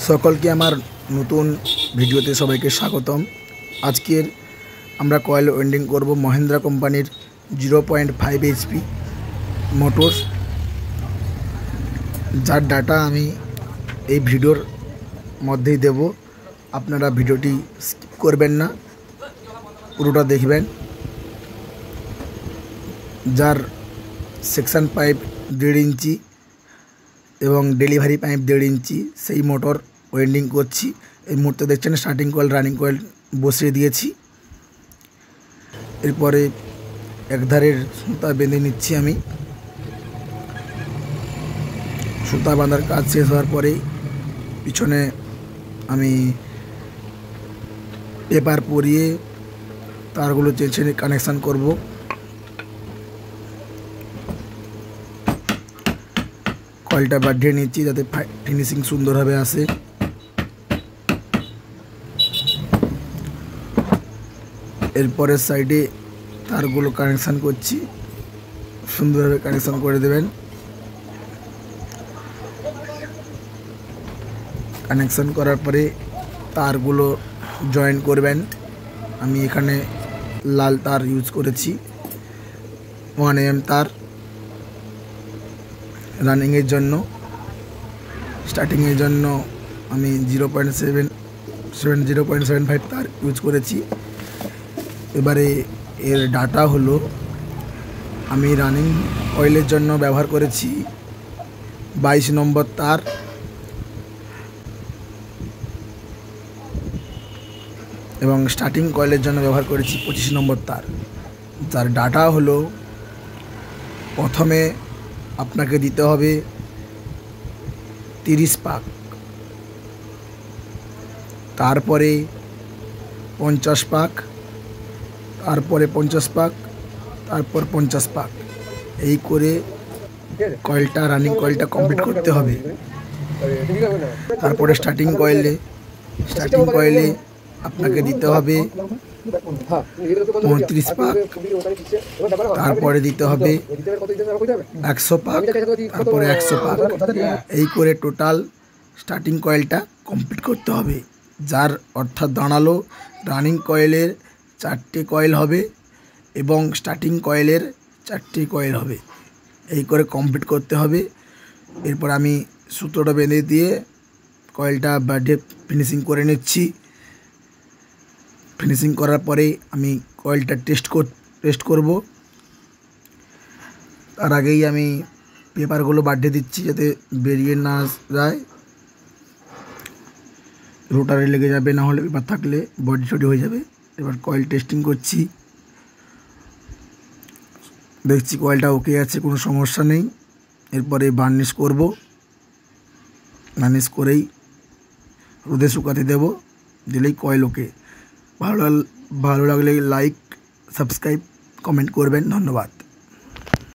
সকলকে আমার নতুন ভিডিওতে সবাইকে স্বাগতম। আজকের আমরা কয়েল ওয়েল্ডিং করব মহিন্দ্রা কোম্পানির 0.5 HP মোটর, যার ডাটা আমি এই ভিডিওর মধ্যেই দেব। আপনারা ভিডিওটি স্কিপ করবেন না, পুরোটা দেখবেন। যার সেকশন পাইপ 1.5 ইঞ্চি এবং ডেলিভারি পাইপ 1.5 ইঞ্চি, সেই মোটর ওয়েল্ডিং করছি। এই মুহূর্তে দেখছেন স্টার্টিং কয়েল রানিং কয়েল বসিয়ে দিয়েছি। এরপরে একধারের সুতা বেঁধে নিচ্ছি। আমি সুতা বাঁধার কাজ শেষ হওয়ার পরেই পিছনে আমি পেপার পরিয়ে তারগুলো চেঁচে কানেকশান করব। কয়েলটা বাঁধিয়ে নিচ্ছি যাতে ফিনিশিং সুন্দরভাবে আসে। এরপরের সাইডে তারগুলো কানেকশান করছি, সুন্দরভাবে কানেকশান করে দেবেন। কানেকশান করার পরে তারগুলো জয়েন করবেন। আমি এখানে লাল তার ইউজ করেছি, 1 mm তার রানিংয়ের জন্য। স্টার্টিংয়ের জন্য আমি 0.75 তার ইউজ করেছি। এবারে এর ডাটা হলো, আমি রানিং কয়েলের জন্য ব্যবহার করেছি 22 নম্বর তার এবং স্টার্টিং কয়েলের জন্য ব্যবহার করেছি 25 নম্বর তার। যার ডাটা হলো, প্রথমে আপনাকে দিতে হবে 30 পাক, তারপরে 50 পাক, তারপরে 50 পাক, তারপর 50 পাক, এই করে কয়েলটা রানিং কয়েলটা কমপ্লিট করতে হবে। তারপরে স্টার্টিং কয়েলে আপনাকে দিতে হবে 35 পাক, তারপরে দিতে হবে 100 পাক, তারপরে 100 পাক, এই করে টোটাল স্টার্টিং কয়েলটা কমপ্লিট করতে হবে। যার অর্থাৎ দাঁড়ালো রানিং কয়েলের 4টে কয়েল হবে এবং স্টার্টিং কয়েলের 4টে কয়েল হবে। এই করে কমপ্লিট করতে হবে। এরপর আমি সুতোটা বেঁধে দিয়ে কয়েলটা বাঁধে ফিনিশিং করে নিচ্ছি। ফিনিশিং করার পরে আমি কয়েলটা টেস্ট করব। তার আগেই আমি পেপারগুলো বাঁধিয়ে দিচ্ছি যাতে বেরিয়ে না যায়, রোটারে লেগে যাবে, না হলে পেপার থাকলে বডি ছডি হয়ে যাবে। এবার কয়েল টেস্টিং করছি, দেখছি কয়েলটা ওকে আছে, কোনো সমস্যা নেই। এরপরে বার্নিশ করব। বার্নিশ করেই রোদে শুকাতে দেব, দিলেই কয়েল ওকে। ভালো লাগলে লাইক, সাবস্ক্রাইব, কমেন্ট করবেন। ধন্যবাদ।